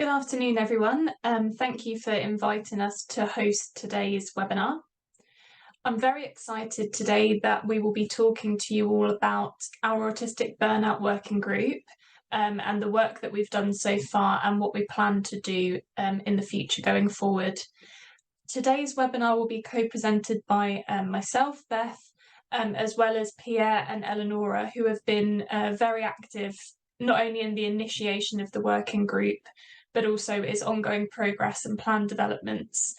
Good afternoon, everyone. Thank you for inviting us to host today's webinar. I'm very excited today that we will be talking to you all about our Autistic Burnout Working Group and the work that we've done so far and what we plan to do in the future going forward. Today's webinar will be co-presented by myself, Beth, as well as Pierre and Eleonora, who have been very active, not only in the initiation of the working group, but also its ongoing progress and plan developments.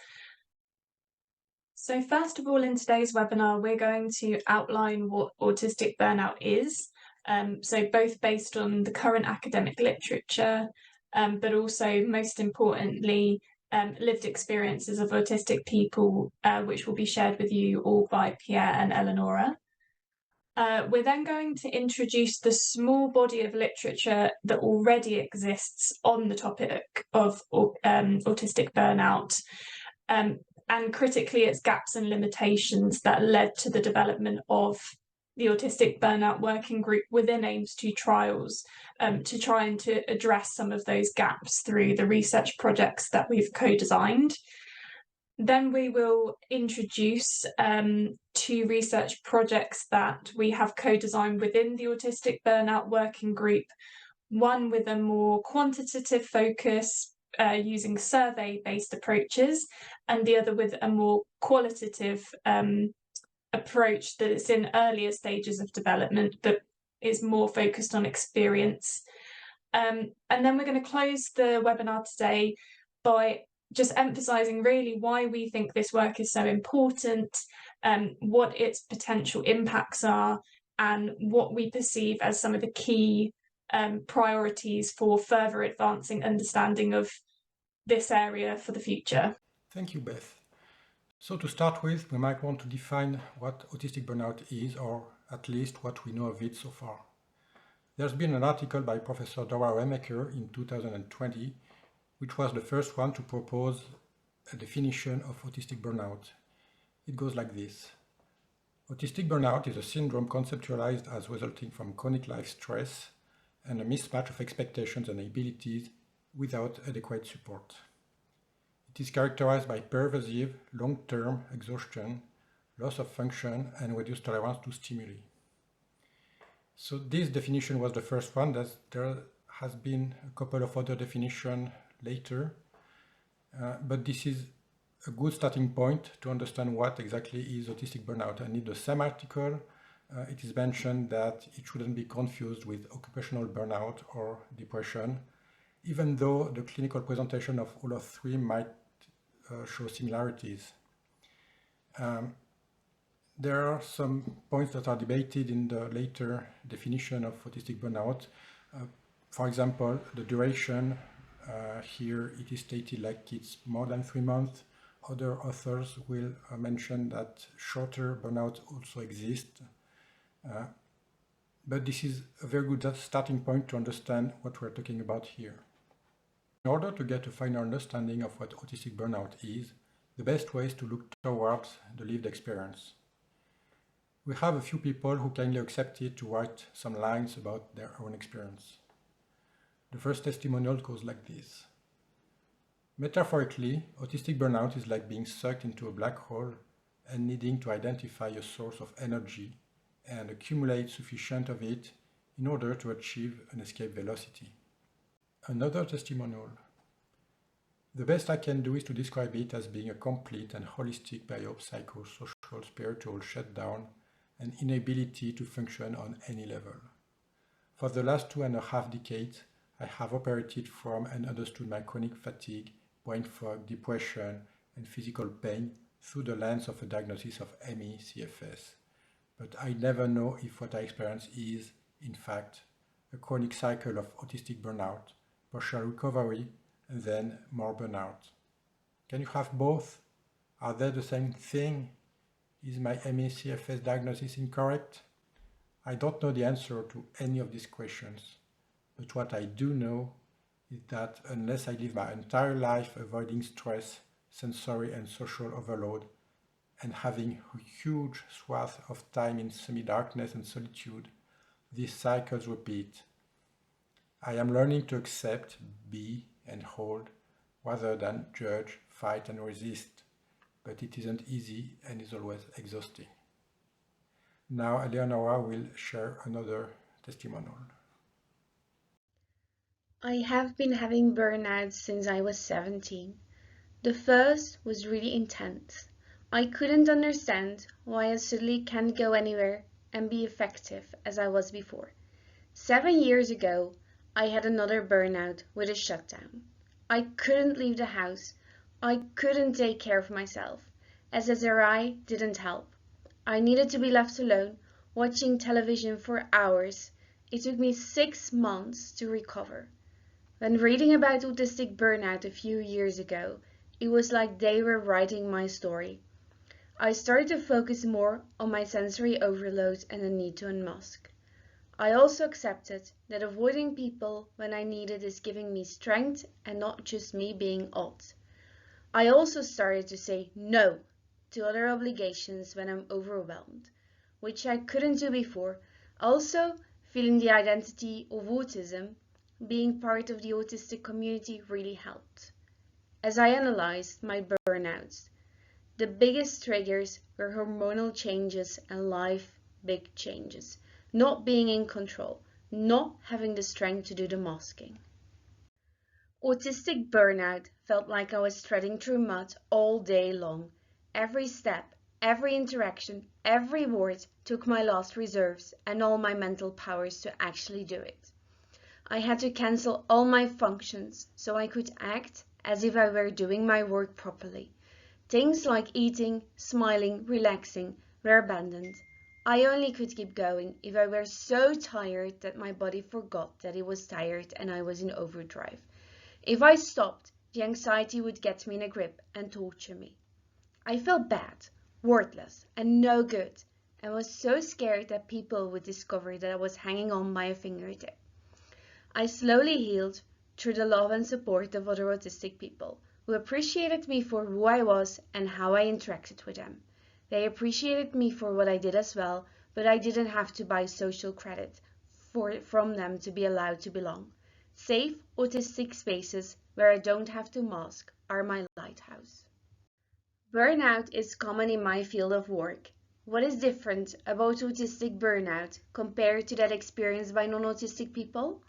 So first of all, in today's webinar, we're going to outline what autistic burnout is, so both based on the current academic literature, but also, most importantly, lived experiences of autistic people, which will be shared with you all by Pierre and Eleonora. We're then going to introduce the small body of literature that already exists on the topic of autistic burnout, and critically its gaps and limitations that led to the development of the Autistic Burnout Working Group within AIMS2 trials, to try and to address some of those gaps through the research projects that we've co-designed. Then we will introduce two research projects that we have co-designed within the Autistic Burnout Working Group, one with a more quantitative focus using survey-based approaches, and the other with a more qualitative approach that is in earlier stages of development but is more focused on experience. And then we're going to close the webinar today by just emphasising really why we think this work is so important, what its potential impacts are, and what we perceive as some of the key priorities for further advancing understanding of this area for the future. Thank you, Beth. So to start with, we might want to define what autistic burnout is, or at least what we know of it so far. There's been an article by Professor Dora Remaker in 2020, which was the first one to propose a definition of autistic burnout. It goes like this. Autistic burnout is a syndrome conceptualized as resulting from chronic life stress and a mismatch of expectations and abilities without adequate support. It is characterized by pervasive, long-term exhaustion, loss of function, and reduced tolerance to stimuli. So this definition was the first one. There has been a couple of other definitions later, but this is a good starting point to understand what exactly is autistic burnout. And in the same article, it is mentioned that it shouldn't be confused with occupational burnout or depression, even though the clinical presentation of all of three might show similarities. There are some points that are debated in the later definition of autistic burnout. For example, the duration. Here it is stated like it's more than 3 months. Other authors will mention that shorter burnout also exists. But this is a very good starting point to understand what we're talking about here. In order to get a finer understanding of what autistic burnout is, the best way is to look towards the lived experience. We have a few people who kindly accepted to write some lines about their own experience. The first testimonial goes like this. Metaphorically, autistic burnout is like being sucked into a black hole and needing to identify a source of energy and accumulate sufficient of it in order to achieve an escape velocity. Another testimonial. The best I can do is to describe it as being a complete and holistic biopsychosocial spiritual shutdown and inability to function on any level. For the last 2.5 decades, I have operated from and understood my chronic fatigue, brain fog, depression, and physical pain through the lens of a diagnosis of ME/CFS. But I never know if what I experience is, in fact, a chronic cycle of autistic burnout, partial recovery, and then more burnout. Can you have both? Are they the same thing? Is my ME/CFS diagnosis incorrect? I don't know the answer to any of these questions. But what I do know is that unless I live my entire life avoiding stress, sensory and social overload, and having a huge swath of time in semi-darkness and solitude, these cycles repeat. I am learning to accept, be, and hold, rather than judge, fight, and resist. But it isn't easy and is always exhausting. Now, Eleonora will share another testimonial. I have been having burnout since I was 17. The first was really intense. I couldn't understand why I suddenly can't go anywhere and be effective as I was before. 7 years ago, I had another burnout with a shutdown. I couldn't leave the house. I couldn't take care of myself. SSRI didn't help. I needed to be left alone, watching television for hours. It took me 6 months to recover. When reading about autistic burnout a few years ago, it was like they were writing my story. I started to focus more on my sensory overload and the need to unmask. I also accepted that avoiding people when I need it is giving me strength and not just me being odd. I also started to say no to other obligations when I'm overwhelmed, which I couldn't do before. Also, feeling the identity of autism, being part of the autistic community really helped. As I analyzed my burnouts, the biggest triggers were hormonal changes and life big changes, not being in control, not having the strength to do the masking. Autistic burnout felt like I was treading through mud all day long. Every step, every interaction, every word took my last reserves and all my mental powers to actually do it. I had to cancel all my functions so I could act as if I were doing my work properly. Things like eating, smiling, relaxing were abandoned. I only could keep going if I were so tired that my body forgot that it was tired and I was in overdrive. If I stopped, the anxiety would get me in a grip and torture me. I felt bad, worthless, and no good, and was so scared that people would discover that I was hanging on by a fingertip. I slowly healed through the love and support of other autistic people who appreciated me for who I was and how I interacted with them. They appreciated me for what I did as well, but I didn't have to buy social credit from them to be allowed to belong. Safe autistic spaces where I don't have to mask are my lighthouse. Burnout is common in my field of work. What is different about autistic burnout compared to that experienced by non-autistic people?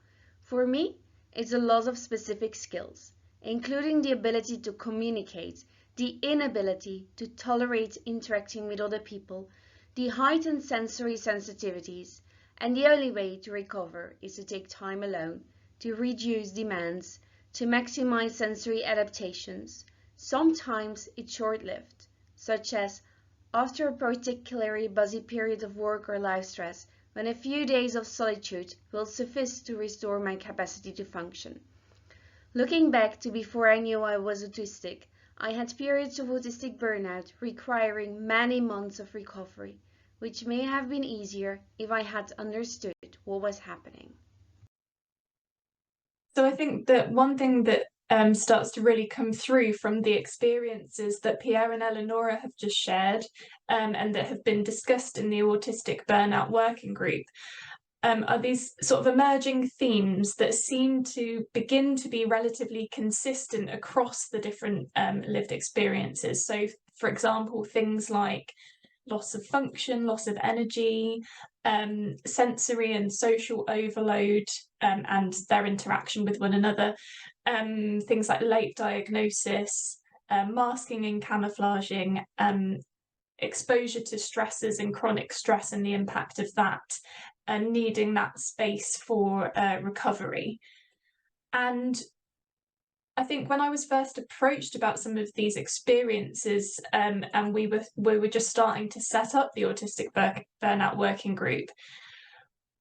For me, it's a loss of specific skills, including the ability to communicate, the inability to tolerate interacting with other people, the heightened sensory sensitivities, and the only way to recover is to take time alone, to reduce demands, to maximize sensory adaptations. Sometimes it's short-lived, such as after a particularly busy period of work or life stress, when a few days of solitude will suffice to restore my capacity to function. Looking back to before I knew I was autistic, I had periods of autistic burnout requiring many months of recovery, which may have been easier if I had understood what was happening. So I think that one thing that starts to really come through from the experiences that Pierre and Eleonora have just shared and that have been discussed in the Autistic Burnout Working Group are these sort of emerging themes that seem to begin to be relatively consistent across the different lived experiences. So, for example, things like loss of function, loss of energy, sensory and social overload, and their interaction with one another, things like late diagnosis, masking and camouflaging, exposure to stresses and chronic stress and the impact of that, and needing that space for recovery. And I think when I was first approached about some of these experiences, and we were just starting to set up the Autistic Burnout Working Group,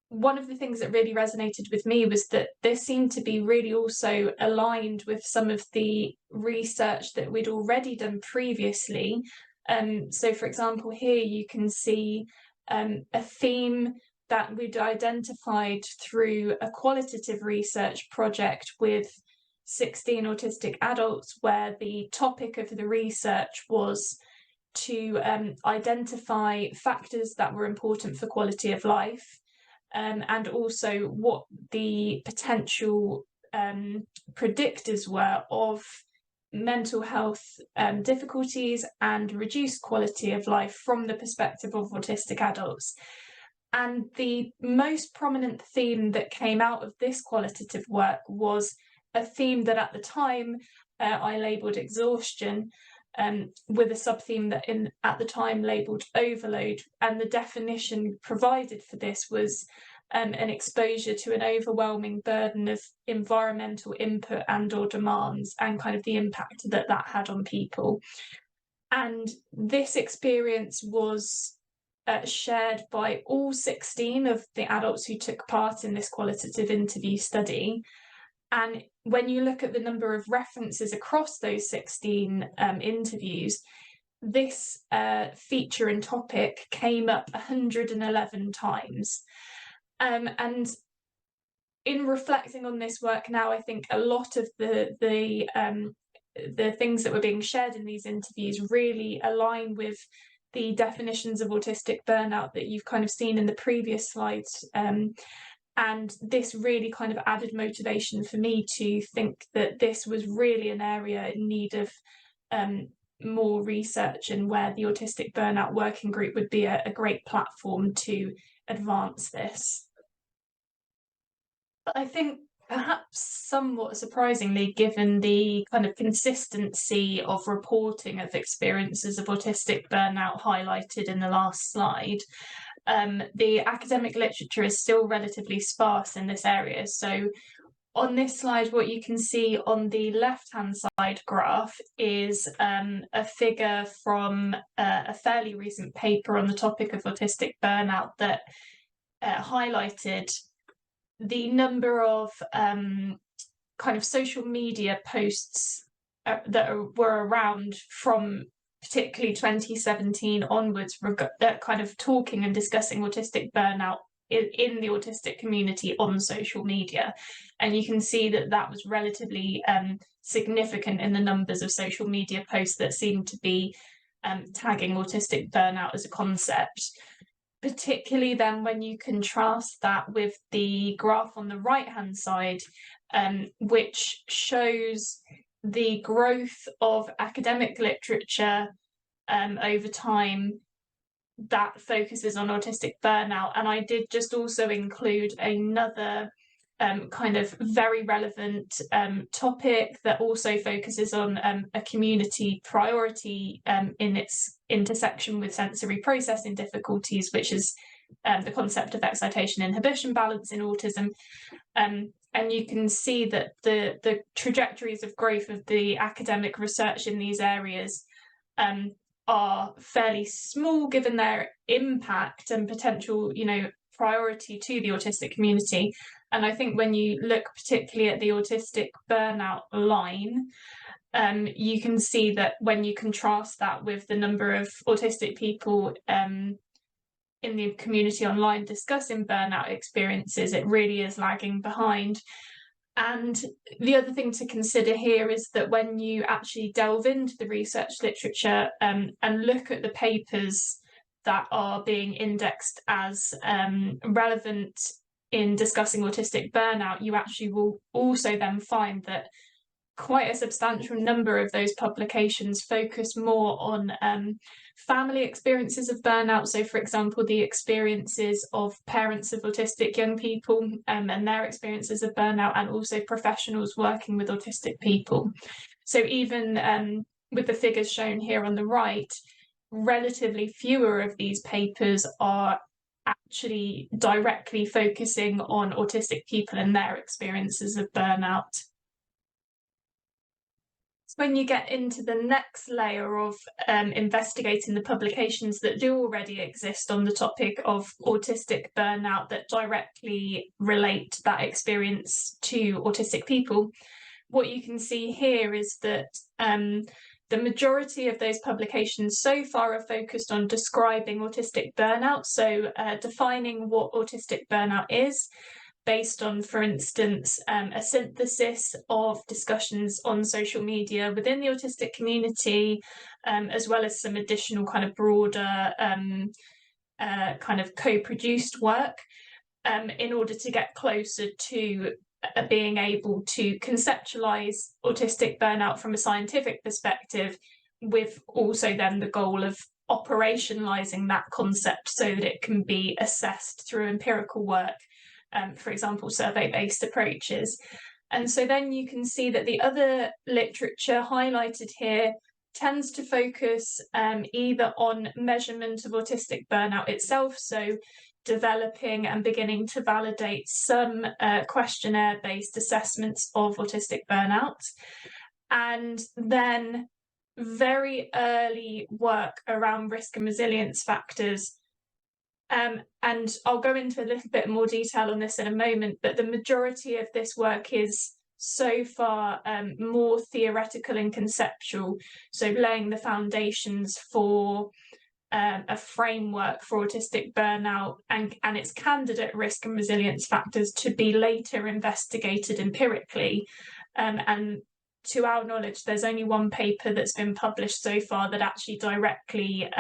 one of the things that really resonated with me was that this seemed to be really also aligned with some of the research that we'd already done previously. So, for example, here you can see a theme that we'd identified through a qualitative research project with 16 autistic adults, where the topic of the research was to identify factors that were important for quality of life, and also what the potential predictors were of mental health difficulties and reduced quality of life from the perspective of autistic adults. And the most prominent theme that came out of this qualitative work was a theme that at the time I labelled exhaustion, with a sub-theme that at the time labelled overload, and the definition provided for this was an exposure to an overwhelming burden of environmental input and or demands, and kind of the impact that that had on people. And this experience was shared by all 16 of the adults who took part in this qualitative interview study. And when you look at the number of references across those 16 interviews, this feature and topic came up 111 times. And in reflecting on this work now, I think a lot of the things that were being shared in these interviews really align with the definitions of autistic burnout that you've kind of seen in the previous slides. And this really kind of added motivation for me to think that this was really an area in need of more research, and where the Autistic Burnout Working Group would be a great platform to advance this. But I think perhaps somewhat surprisingly, given the kind of consistency of reporting of experiences of autistic burnout highlighted in the last slide, the academic literature is still relatively sparse in this area. So on this slide, what you can see on the left-hand side graph is a figure from a fairly recent paper on the topic of autistic burnout that highlighted the number of kind of social media posts that were around from particularly 2017 onwards, kind of talking and discussing autistic burnout in the autistic community on social media. And you can see that that was relatively significant in the numbers of social media posts that seem to be tagging autistic burnout as a concept. Particularly then when you contrast that with the graph on the right-hand side, which shows the growth of academic literature over time that focuses on autistic burnout. And I did just also include another kind of very relevant topic that also focuses on a community priority in its intersection with sensory processing difficulties, which is the concept of excitation inhibition balance in autism. And you can see that the trajectories of growth of the academic research in these areas are fairly small given their impact and potential, priority to the autistic community. And I think when you look particularly at the autistic burnout line, you can see that when you contrast that with the number of autistic people in the community online discussing burnout experiences, it really is lagging behind. And the other thing to consider here is that when you actually delve into the research literature and look at the papers that are being indexed as relevant in discussing autistic burnout, you actually will also then find that quite a substantial number of those publications focus more on family experiences of burnout. So, for example, the experiences of parents of autistic young people and their experiences of burnout, and also professionals working with autistic people. So even with the figures shown here on the right, relatively fewer of these papers are actually directly focusing on autistic people and their experiences of burnout. When you get into the next layer of investigating the publications that do already exist on the topic of autistic burnout that directly relate that experience to autistic people, what you can see here is that the majority of those publications so far are focused on describing autistic burnout, so defining what autistic burnout is, based on, for instance, a synthesis of discussions on social media within the autistic community, as well as some additional kind of broader kind of co-produced work in order to get closer to being able to conceptualize autistic burnout from a scientific perspective, with also then the goal of operationalizing that concept so that it can be assessed through empirical work, for example, survey-based approaches. And so then you can see that the other literature highlighted here tends to focus either on measurement of autistic burnout itself, so developing and beginning to validate some questionnaire-based assessments of autistic burnout, and then very early work around risk and resilience factors. And I'll go into a little bit more detail on this in a moment, but the majority of this work is so far more theoretical and conceptual, so laying the foundations for a framework for autistic burnout and its candidate risk and resilience factors to be later investigated empirically. And to our knowledge, there's only one paper that's been published so far that actually directly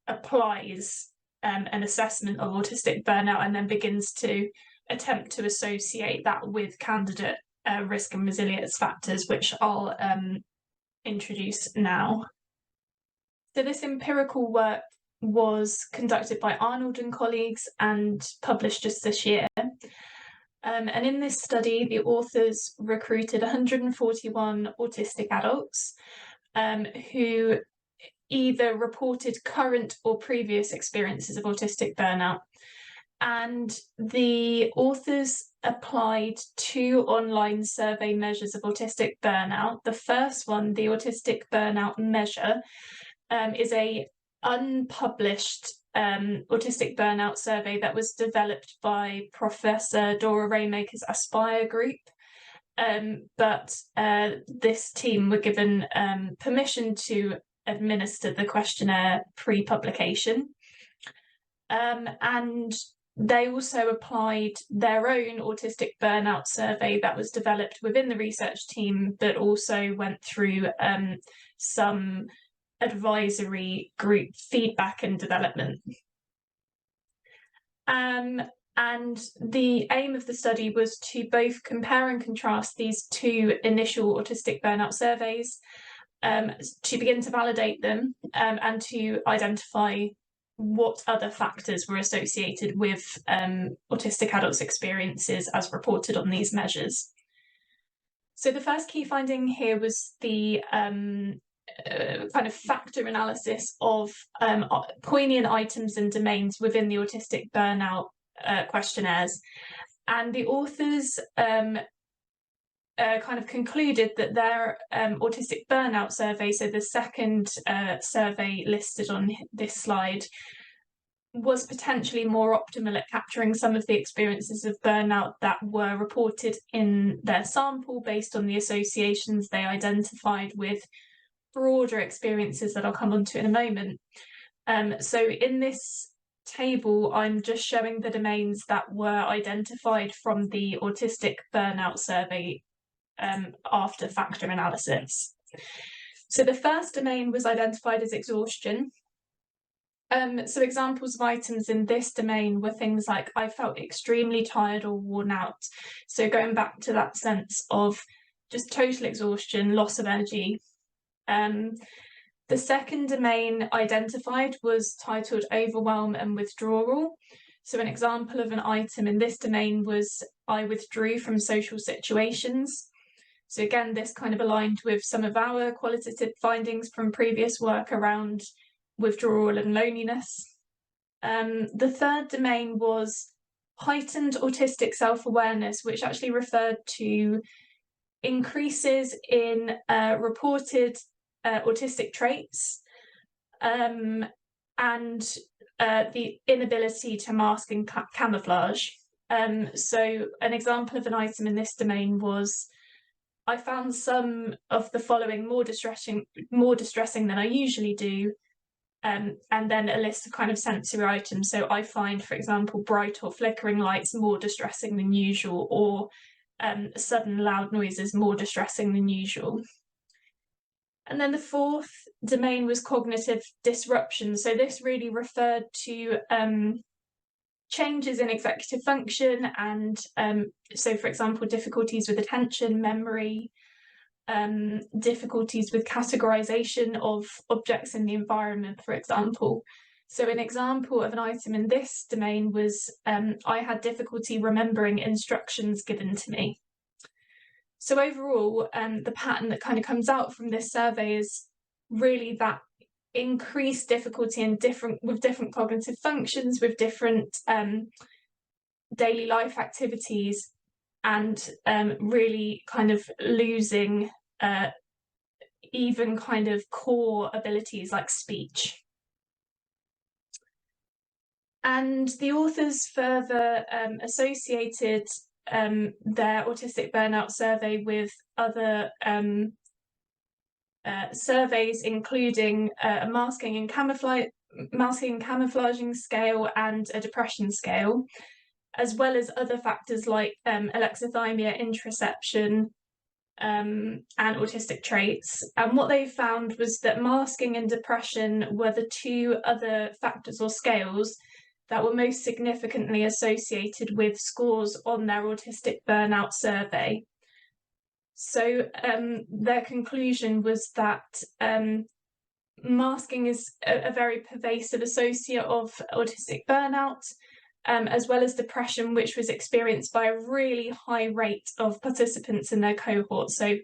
applies an assessment of autistic burnout and then begins to attempt to associate that with candidate risk and resilience factors, which I'll introduce now. So this empirical work was conducted by Arnold and colleagues and published just this year. And in this study, the authors recruited 141 autistic adults who either reported current or previous experiences of autistic burnout. And the authors applied 2 online survey measures of autistic burnout. The first one, the Autistic Burnout Measure, is a unpublished autistic burnout survey that was developed by Professor Dora Raymaker's Aspire group. But this team were given permission to administer the questionnaire pre-publication. And they also applied their own autistic burnout survey that was developed within the research team, but also went through some advisory group feedback and development. And the aim of the study was to both compare and contrast these 2 initial autistic burnout surveys, to begin to validate them, and to identify what other factors were associated with autistic adults' experiences as reported on these measures. So the first key finding here was the kind of factor analysis of poignant items and domains within the autistic burnout questionnaires. And the authors kind of concluded that their autistic burnout survey, so the second survey listed on this slide, was potentially more optimal at capturing some of the experiences of burnout that were reported in their sample based on the associations they identified with broader experiences that I'll come on to in a moment. So in this table, I'm just showing the domains that were identified from the autistic burnout survey after factor analysis. So the first domain was identified as exhaustion. So examples of items in this domain were things like, I felt extremely tired or worn out. So going back to that sense of just total exhaustion, loss of energy. The second domain identified was titled overwhelm and withdrawal. So an example of an item in this domain was, I withdrew from social situations. So again, this kind of aligned with some of our qualitative findings from previous work around withdrawal and loneliness. The third domain was heightened autistic self-awareness, which actually referred to increases in reported autistic traits and the inability to mask and camouflage. So an example of an item in this domain was, I found some of the following more distressing than I usually do, and then a list of kind of sensory items. So I find, for example, bright or flickering lights more distressing than usual, or sudden loud noises more distressing than usual. And then the fourth domain was cognitive disruption. So this really referred to changes in executive function, and so, for example, difficulties with attention, memory, difficulties with categorization of objects in the environment, for example. So an example of an item in this domain was I had difficulty remembering instructions given to me. So overall, the pattern that kind of comes out from this survey is really that increased difficulty in with different cognitive functions, with different daily life activities, and really kind of losing even kind of core abilities like speech. And the authors further associated their autistic burnout survey with other surveys, including a masking and camouflaging scale and a depression scale, as well as other factors like alexithymia, interoception, and autistic traits. And what they found was that masking and depression were the two other factors or scales that were most significantly associated with scores on their autistic burnout survey. So their conclusion was that masking is a very pervasive associate of autistic burnout, as well as depression, which was experienced by a really high rate of participants in their cohort. So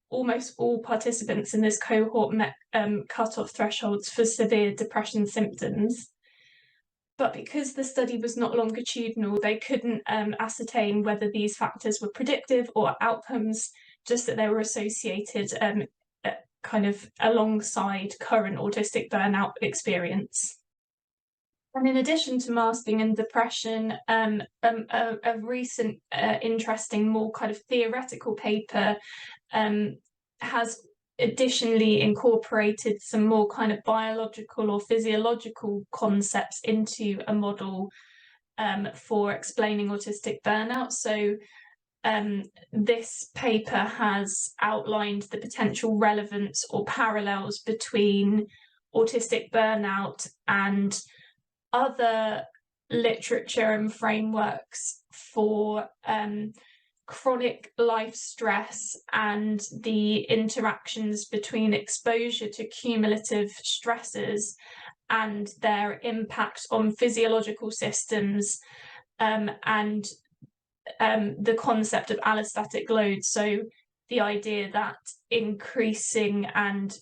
almost all participants in this cohort met cut-off thresholds for severe depression symptoms. But because the study was not longitudinal, they couldn't ascertain whether these factors were predictive or outcomes, just that they were associated kind of alongside current autistic burnout experience. And in addition to masking and depression, a recent interesting, more kind of theoretical paper has additionally incorporated some more kind of biological or physiological concepts into a model for explaining autistic burnout. So this paper has outlined the potential relevance or parallels between autistic burnout and other literature and frameworks for chronic life stress and the interactions between exposure to cumulative stresses and their impact on physiological systems, and the concept of allostatic load. So the idea that increasing and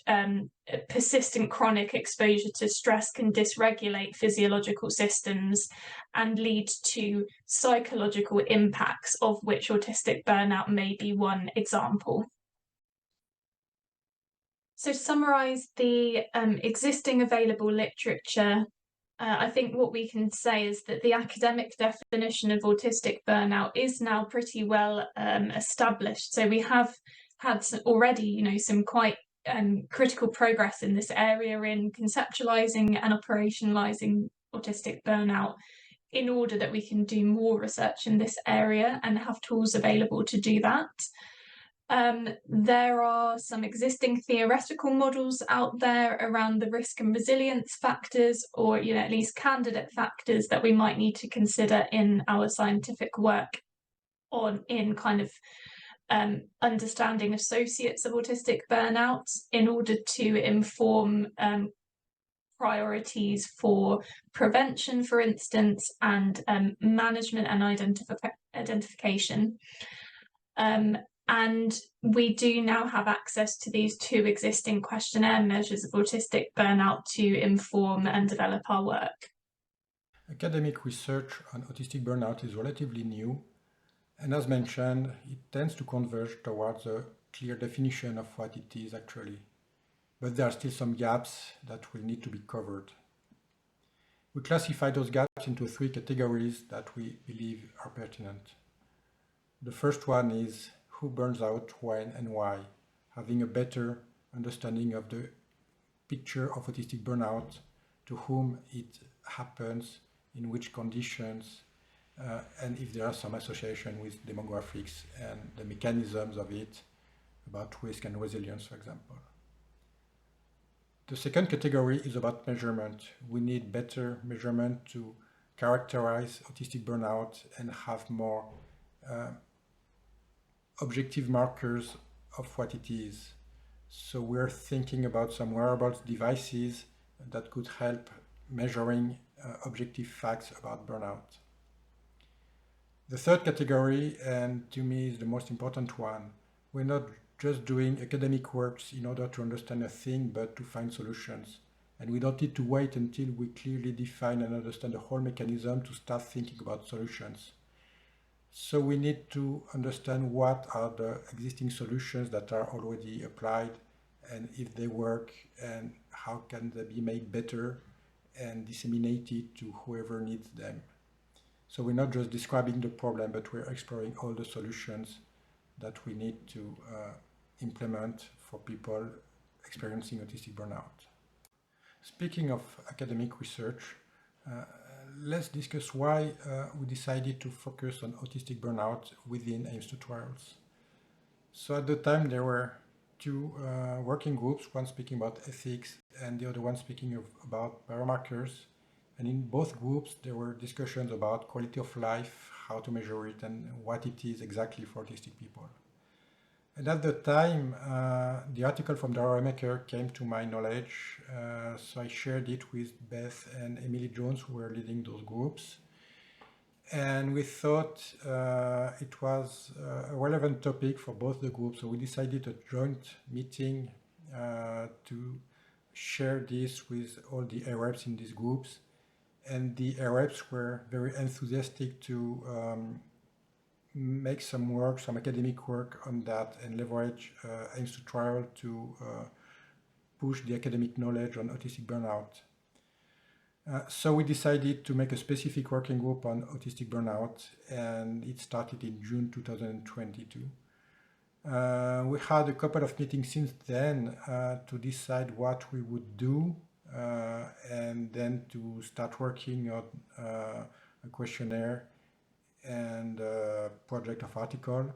persistent chronic exposure to stress can dysregulate physiological systems and lead to psychological impacts, of which autistic burnout may be one example. So to summarise the existing available literature, I think what we can say is that the academic definition of autistic burnout is now pretty well established. So we have had already, some quite critical progress in this area in conceptualising and operationalising autistic burnout, in order that we can do more research in this area and have tools available to do that. There are some existing theoretical models out there around the risk and resilience factors, or at least candidate factors that we might need to consider in our scientific work in kind of understanding associates of autistic burnout, in order to inform priorities for prevention, for instance, and management and identification. And we do now have access to these two existing questionnaire measures of autistic burnout to inform and develop our work. Academic research on autistic burnout is relatively new, and as mentioned, it tends to converge towards a clear definition of what it is actually. But there are still some gaps that will need to be covered. We classify those gaps into 3 categories that we believe are pertinent. The first one is who burns out, when and why, having a better understanding of the picture of autistic burnout, to whom it happens, in which conditions, and if there are some association with demographics and the mechanisms of it, about risk and resilience, for example. The second category is about measurement. We need better measurement to characterize autistic burnout and have more objective markers of what it is. So we're thinking about some wearables devices that could help measuring objective facts about burnout. The third category, and to me is the most important one, we're not just doing academic works in order to understand a thing, but to find solutions. And we don't need to wait until we clearly define and understand the whole mechanism to start thinking about solutions. So we need to understand what are the existing solutions that are already applied, and if they work, and how can they be made better and disseminated to whoever needs them. So we're not just describing the problem, but we're exploring all the solutions that we need to implement for people experiencing autistic burnout. Speaking of academic research, let's discuss why we decided to focus on autistic burnout within AIMS2 trials. So at the time there were two working groups, one speaking about ethics and the other one speaking about biomarkers. And in both groups there were discussions about quality of life, how to measure it, and what it is exactly for autistic people. And at the time, the article from Dara Remaker came to my knowledge, so I shared it with Beth and Emily Jones, who were leading those groups. And we thought it was a relevant topic for both the groups, so we decided a joint meeting to share this with all the AREPs in these groups. And the AREPs were very enthusiastic to make some work, some academic work on that, and leverage AIMS2 trial to push the academic knowledge on autistic burnout. So we decided to make a specific working group on autistic burnout, and it started in June 2022. We had a couple of meetings since then to decide what we would do, and then to start working on a questionnaire and a project of article.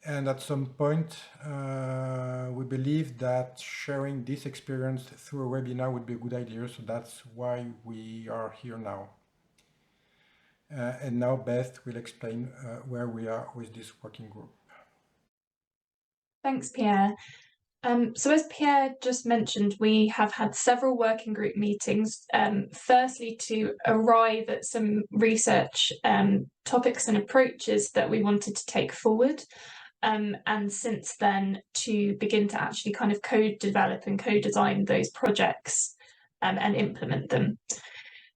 And at some point, we believed that sharing this experience through a webinar would be a good idea, so that's why we are here now. And now Beth will explain where we are with this working group. Thanks, Pierre. So as Pierre just mentioned, we have had several working group meetings, firstly to arrive at some research topics and approaches that we wanted to take forward, and since then to begin to actually kind of co-develop and co-design those projects and implement them.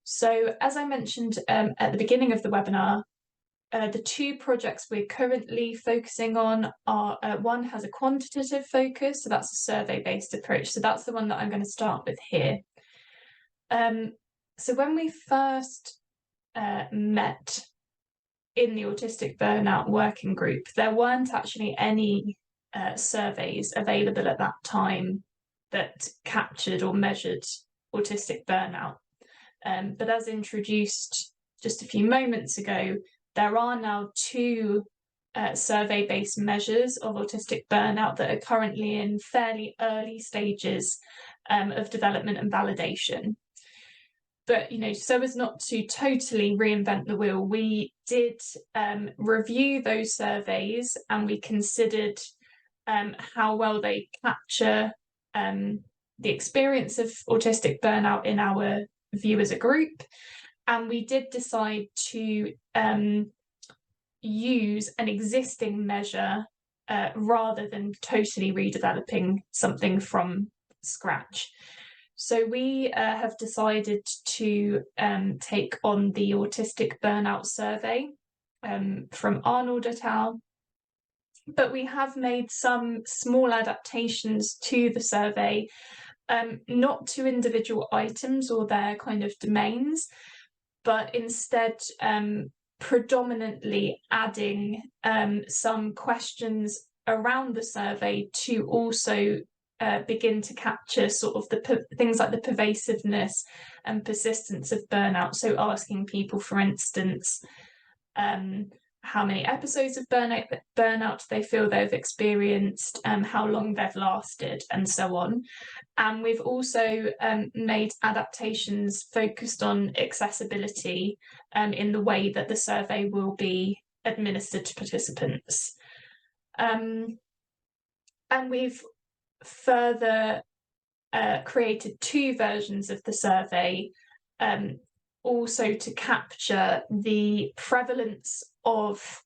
So as I mentioned at the beginning of the webinar, the two projects we're currently focusing on are, one has a quantitative focus, so that's a survey-based approach. So that's the one that I'm going to start with here. So when we first met in the Autistic Burnout Working Group, there weren't actually any surveys available at that time that captured or measured autistic burnout. But as introduced just a few moments ago, there are now two survey-based measures of autistic burnout that are currently in fairly early stages of development and validation. But, you know, so as not to totally reinvent the wheel, we did review those surveys, and we considered how well they capture the experience of autistic burnout in our view as a group. And we did decide to use an existing measure rather than totally redeveloping something from scratch. So we have decided to take on the Autistic Burnout Survey from Arnold et al. But we have made some small adaptations to the survey, not to individual items or their kind of domains, but instead predominantly adding some questions around the survey to also begin to capture sort of the things like the pervasiveness and persistence of burnout. So asking people, for instance, how many episodes of burnout they feel they've experienced, how long they've lasted, and so on. And we've also made adaptations focused on accessibility in the way that the survey will be administered to participants. And we've further created 2 versions of the survey, also to capture the prevalence of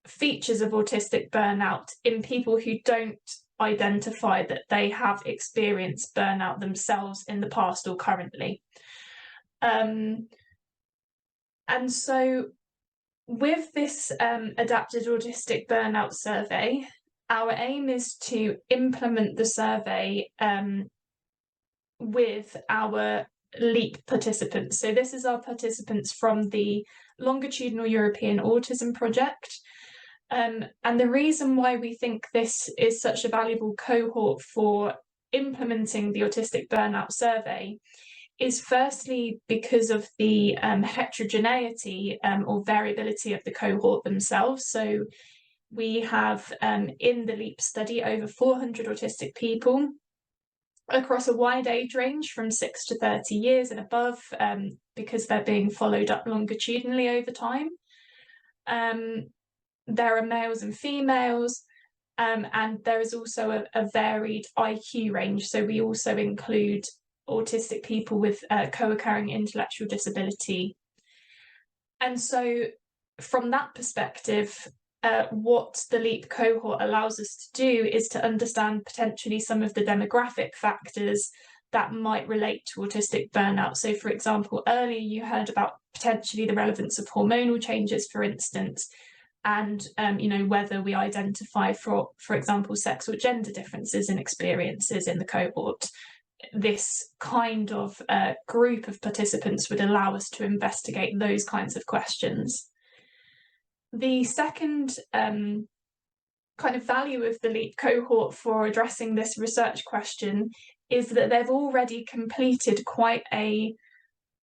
features of autistic burnout in people who don't identify that they have experienced burnout themselves in the past or currently. And so with this adapted autistic burnout survey, our aim is to implement the survey with our LEAP participants. So this is our participants from the Longitudinal European Autism Project. And the reason why we think this is such a valuable cohort for implementing the Autistic Burnout Survey is firstly because of the heterogeneity or variability of the cohort themselves. So we have in the LEAP study over 400 autistic people across a wide age range from 6 to 30 years and above, because they're being followed up longitudinally over time. There are males and females, and there is also a varied IQ range. So we also include autistic people with co-occurring intellectual disability. And so from that perspective, what the LEAP cohort allows us to do is to understand potentially some of the demographic factors that might relate to autistic burnout. So for example, earlier you heard about potentially the relevance of hormonal changes, for instance, and whether we identify for example, sex or gender differences in experiences in the cohort. This kind of group of participants would allow us to investigate those kinds of questions. The second kind of value of the LEAP cohort for addressing this research question is that they've already completed quite a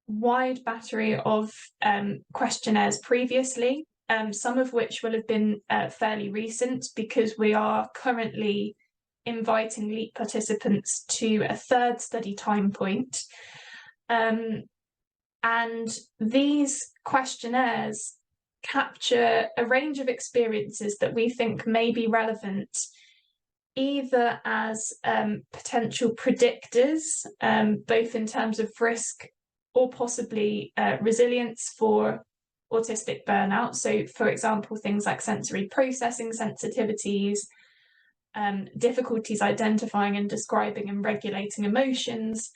wide battery of questionnaires previously, some of which will have been fairly recent, because we are currently inviting LEAP participants to a 3rd study time point. And these questionnaires capture a range of experiences that we think may be relevant either as potential predictors, both in terms of risk or possibly resilience for autistic burnout. So for example, things like sensory processing sensitivities, difficulties identifying and describing and regulating emotions,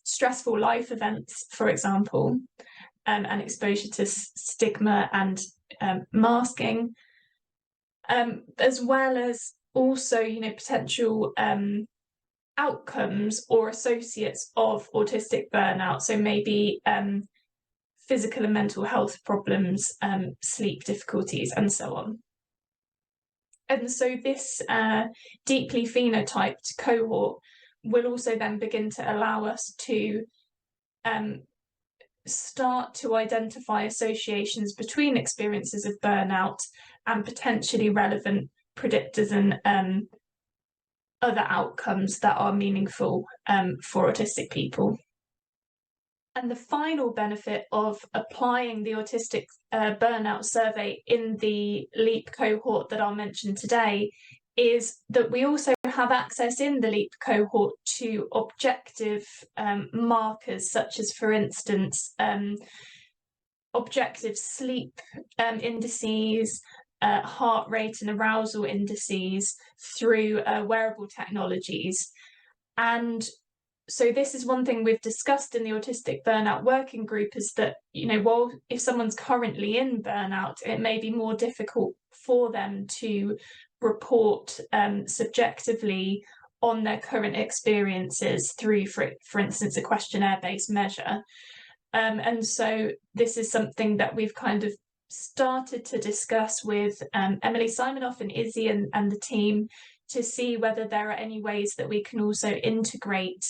stressful life events, for example, and exposure to stigma and masking, as well as also, potential outcomes or associates of autistic burnout. So maybe physical and mental health problems, sleep difficulties, and so on. And so this deeply phenotyped cohort will also then begin to allow us to start to identify associations between experiences of burnout and potentially relevant predictors and other outcomes that are meaningful for autistic people. And the final benefit of applying the Autistic Burnout Survey in the LEAP cohort that I'll mention today is that we also have access in the LEAP cohort to objective markers, such as, for instance, objective sleep indices, heart rate and arousal indices through wearable technologies. And so this is one thing we've discussed in the Autistic Burnout Working Group, is that, while if someone's currently in burnout, it may be more difficult for them to report subjectively on their current experiences through, for instance, a questionnaire-based measure. And so this is something that we've kind of started to discuss with Emily Simonoff and Izzy and the team to see whether there are any ways that we can also integrate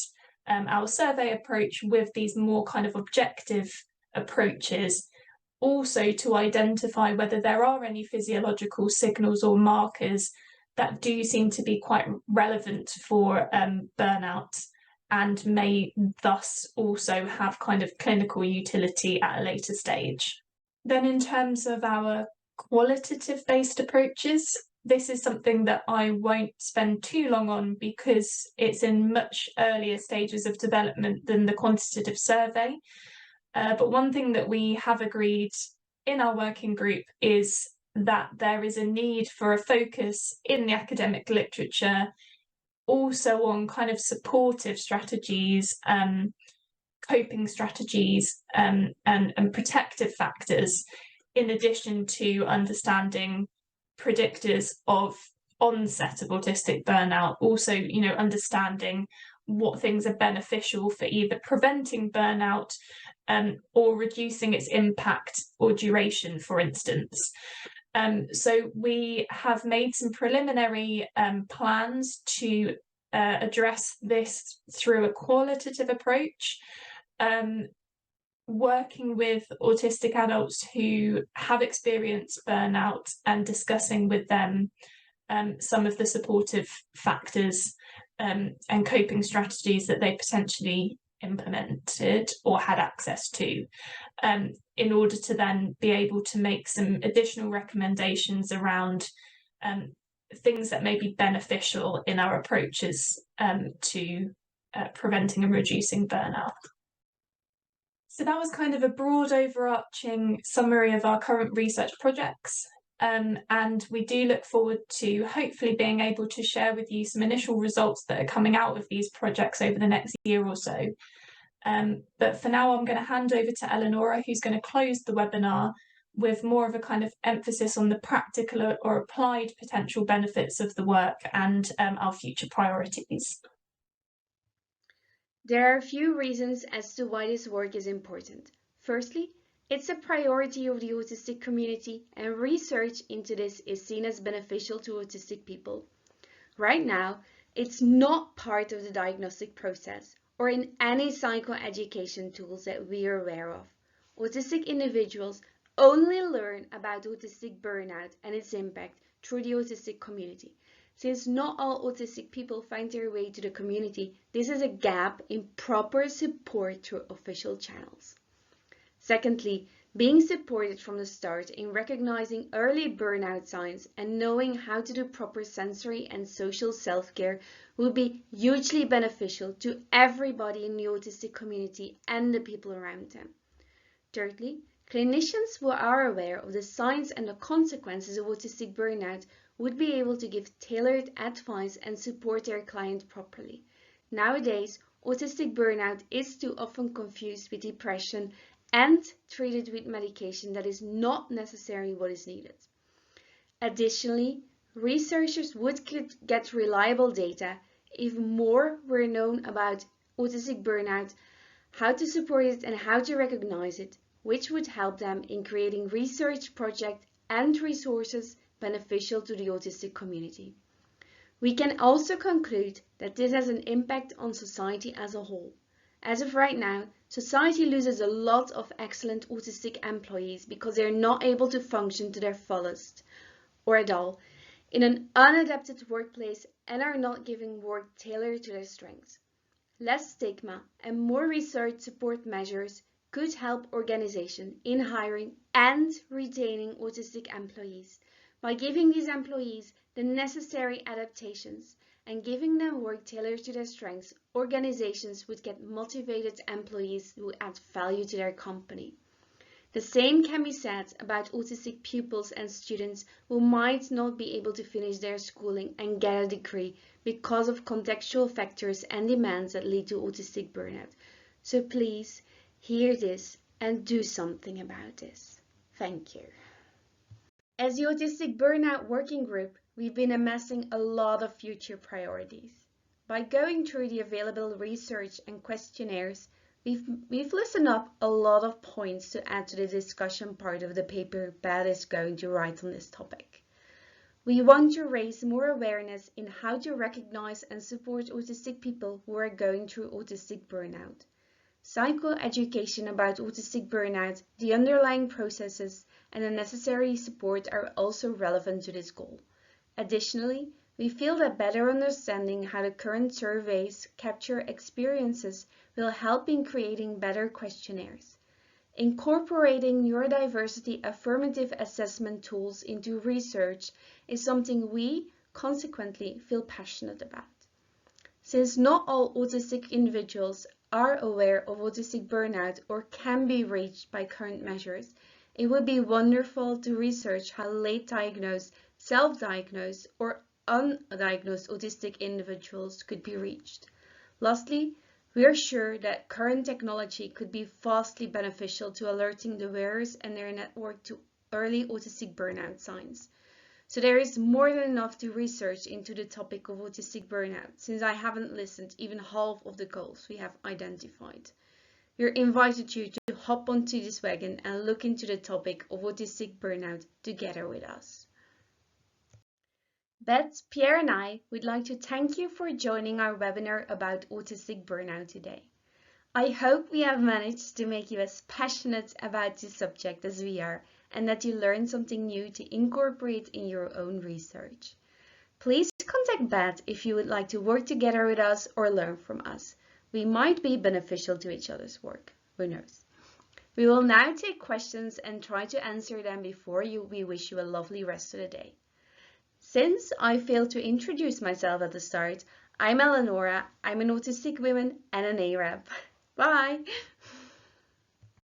our survey approach with these more kind of objective approaches, also to identify whether there are any physiological signals or markers that do seem to be quite relevant for burnout and may thus also have kind of clinical utility at a later stage. Then in terms of our qualitative-based approaches, this is something that I won't spend too long on because it's in much earlier stages of development than the quantitative survey. But one thing that we have agreed in our working group is that there is a need for a focus in the academic literature also on kind of supportive strategies, coping strategies, and protective factors, in addition to understanding predictors of onset of autistic burnout. Also, understanding what things are beneficial for either preventing burnout or reducing its impact or duration, for instance. So we have made some preliminary plans to address this through a qualitative approach, working with autistic adults who have experienced burnout and discussing with them some of the supportive factors and coping strategies that they potentially implemented or had access to, in order to then be able to make some additional recommendations around things that may be beneficial in our approaches to preventing and reducing burnout. So that was kind of a broad overarching summary of our current research projects. And we do look forward to hopefully being able to share with you some initial results that are coming out of these projects over the next year or so. But for now, I'm going to hand over to Eleonora, who's going to close the webinar with more of a kind of emphasis on the practical or applied potential benefits of the work and our future priorities. There are a few reasons as to why this work is important. Firstly, it's a priority of the autistic community, and research into this is seen as beneficial to autistic people. Right now, it's not part of the diagnostic process or in any psychoeducation tools that we are aware of. Autistic individuals only learn about autistic burnout and its impact through the autistic community. Since not all autistic people find their way to the community, this is a gap in proper support through official channels. Secondly, being supported from the start in recognizing early burnout signs and knowing how to do proper sensory and social self-care will be hugely beneficial to everybody in the autistic community and the people around them. Thirdly, clinicians who are aware of the signs and the consequences of autistic burnout would be able to give tailored advice and support their client properly. Nowadays, autistic burnout is too often confused with depression and treated with medication that is not necessarily what is needed. Additionally, researchers would get reliable data if more were known about autistic burnout, how to support it and how to recognize it, which would help them in creating research projects and resources beneficial to the autistic community. We can also conclude that this has an impact on society as a whole. As of right now, society loses a lot of excellent autistic employees because they are not able to function to their fullest or at all in an unadapted workplace and are not given work tailored to their strengths. Less stigma and more research support measures could help organizations in hiring and retaining autistic employees. By giving these employees the necessary adaptations and giving them work tailored to their strengths, organizations would get motivated employees who add value to their company. The same can be said about autistic pupils and students who might not be able to finish their schooling and get a degree because of contextual factors and demands that lead to autistic burnout. So please hear this and do something about this. Thank you. As the Autistic Burnout Working Group, we've been amassing a lot of future priorities. By going through the available research and questionnaires, we've listened up a lot of points to add to the discussion part of the paper Beth is going to write on this topic. We want to raise more awareness in how to recognize and support autistic people who are going through autistic burnout. psychoeducation about autistic burnout, the underlying processes, and the necessary support are also relevant to this goal. Additionally, we feel that better understanding how the current surveys capture experiences will help in creating better questionnaires. Incorporating neurodiversity affirmative assessment tools into research is something we, consequently, feel passionate about. Since not all autistic individuals are aware of autistic burnout or can be reached by current measures, it would be wonderful to research how late diagnosed, self-diagnosed, or undiagnosed autistic individuals could be reached. Lastly, we are sure that current technology could be vastly beneficial to alerting the wearers and their network to early autistic burnout signs. So there is more than enough to research into the topic of autistic burnout, since I haven't listened even half of the goals we have identified. We're invited you to hop onto this wagon and look into the topic of autistic burnout together with us. Beth, Pierre and I would like to thank you for joining our webinar about autistic burnout today. I hope we have managed to make you as passionate about this subject as we are, and that you learned something new to incorporate in your own research. Please contact Beth if you would like to work together with us or learn from us. We might be beneficial to each other's work. Who knows? We will now take questions and try to answer them before we wish you a lovely rest of the day. Since I failed to introduce myself at the start, I'm Eleonora. I'm an autistic woman and an Arab. Bye!